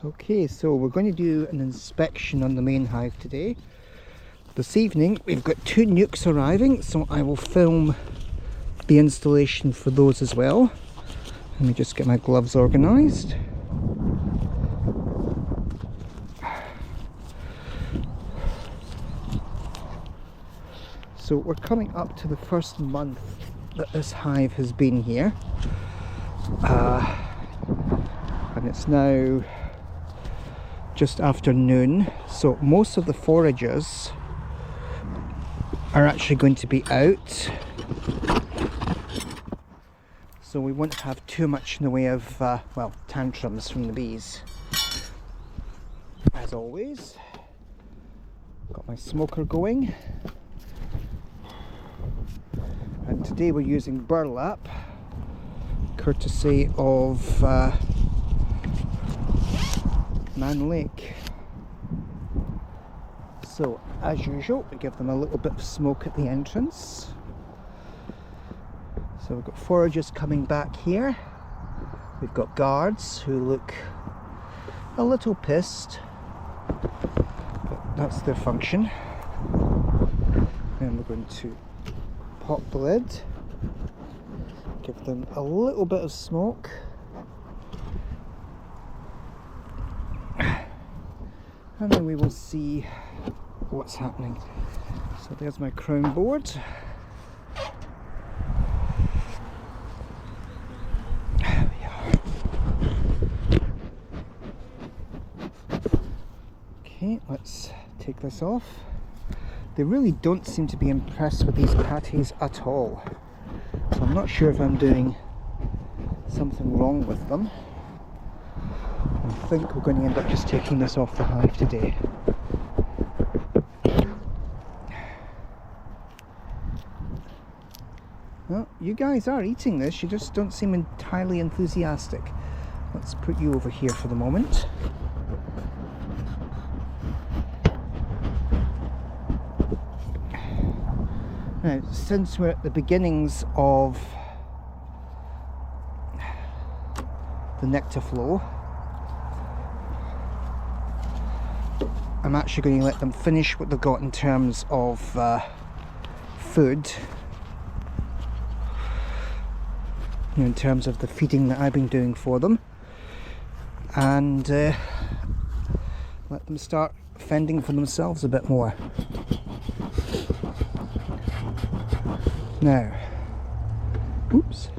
Okay, so we're going to do an inspection on the main hive today. This evening we've got 2 nukes arriving, so I will film the installation for those as well. Let me just get my gloves organised. So we're coming up to the first month that this hive has been here, and it's now just after noon, so most of the foragers are actually going to be out, so we won't have too much in the way of well, tantrums from the bees. As always, got my smoker going, and today we're using burlap courtesy of Man Lake. So as usual, we give them a little bit of smoke at the entrance. So we've got foragers coming back here, we've got guards who look a little pissed, but that's their function. Then we're going to pop the lid, give them a little bit of smoke, and then we will see what's happening. So there's my crown board. There we are. Okay, let's take this off. They really don't seem to be impressed with these patties at all, so I'm not sure if I'm doing something wrong with them. I think we're going to end up just taking this off the hive today. Well, you guys are eating this, you just don't seem entirely enthusiastic. Let's put you over here for the moment. Now, since we're at the beginnings of the nectar flow, I'm actually going to let them finish what they've got in terms of food, in terms of the feeding that I've been doing for them, and let them start fending for themselves a bit more. Now, oops.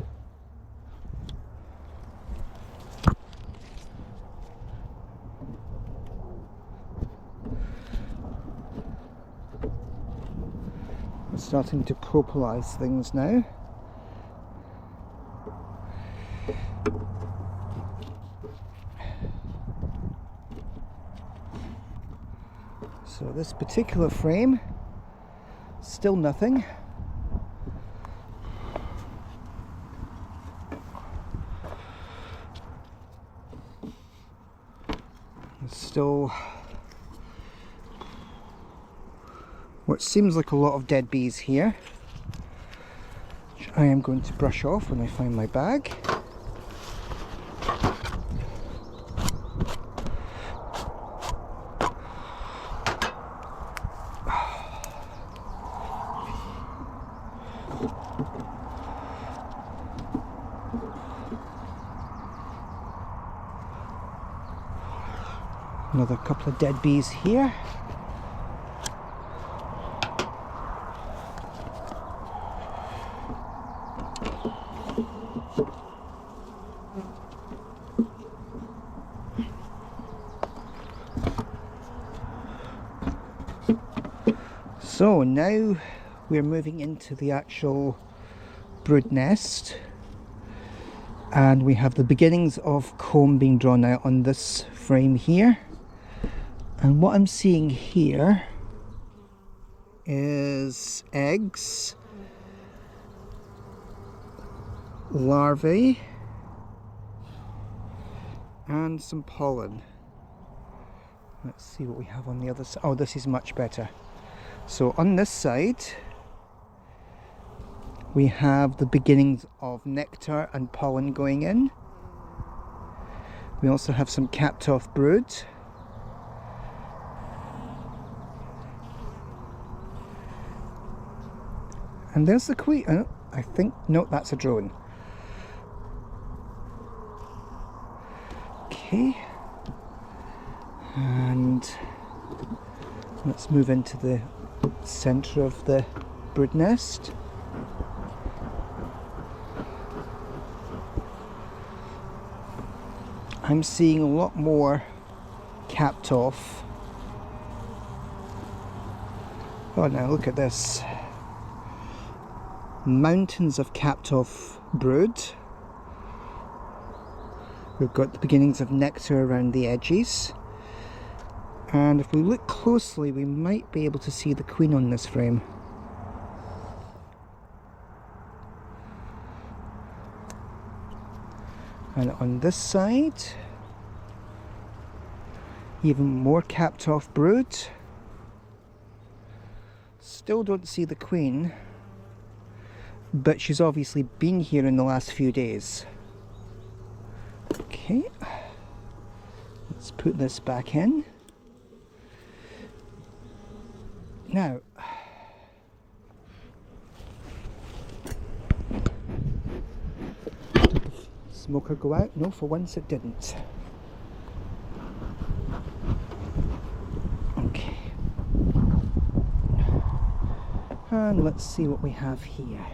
I'm starting to propolize things now. So this particular frame, still nothing. Still what seems like a lot of dead bees here, which I am going to brush off when I find my bag. Another couple of dead bees here. So now we're moving into the actual brood nest, and we have the beginnings of comb being drawn out on this frame here. And what I'm seeing here is eggs, larvae, and some pollen. Let's see what we have on the other side. Oh, this is much better. So on this side we have the beginnings of nectar and pollen going in. We also have some capped off brood. And there's the queen. Oh, I think, no, that's a drone. Okay. And let's move into the center of the brood nest. I'm seeing a lot more capped off. Oh, now look at this. Mountains of capped off brood. We've got the beginnings of nectar around the edges. And if we look closely, we might be able to see the queen on this frame. And on this side, even more capped off brood. Still don't see the queen, but she's obviously been here in the last few days. Okay, let's put this back in. Now, did the smoker go out? No, for once it didn't. Okay. And let's see what we have here.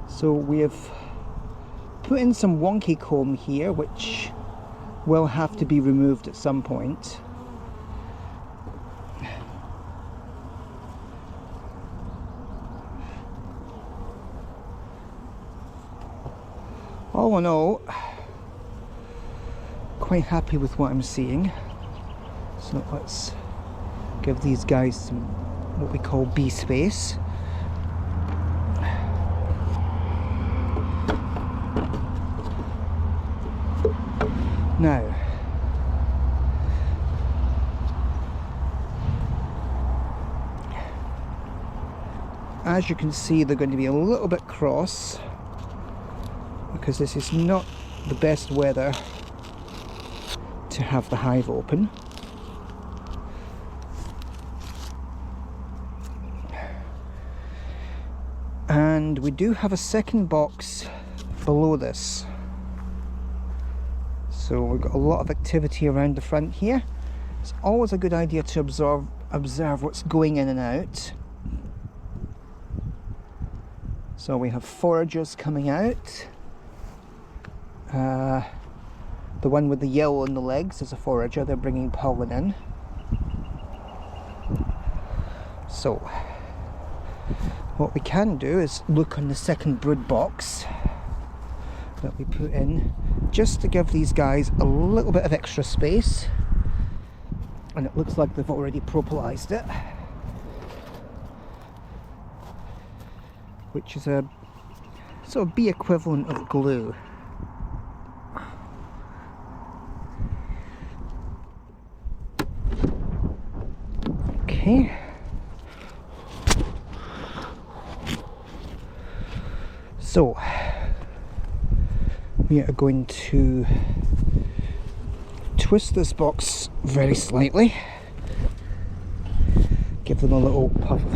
So we have put in some wonky comb here, which will have to be removed at some point. All in all, quite happy with what I'm seeing. So let's give these guys some what we call bee space. Now, as you can see, they're going to be a little bit cross because this is not the best weather to have the hive open. And we do have a second box below this. So we've got a lot of activity around the front here. It's always a good idea to observe what's going in and out. So we have foragers coming out. The one with the yellow on the legs is a forager. They're bringing pollen in. So what we can do is look on the second brood box that we put in, just to give these guys a little bit of extra space. And it looks like they've already propolized it, which is a sort of bee equivalent of glue. Okay. So we are going to twist this box very slightly, give them a little puff of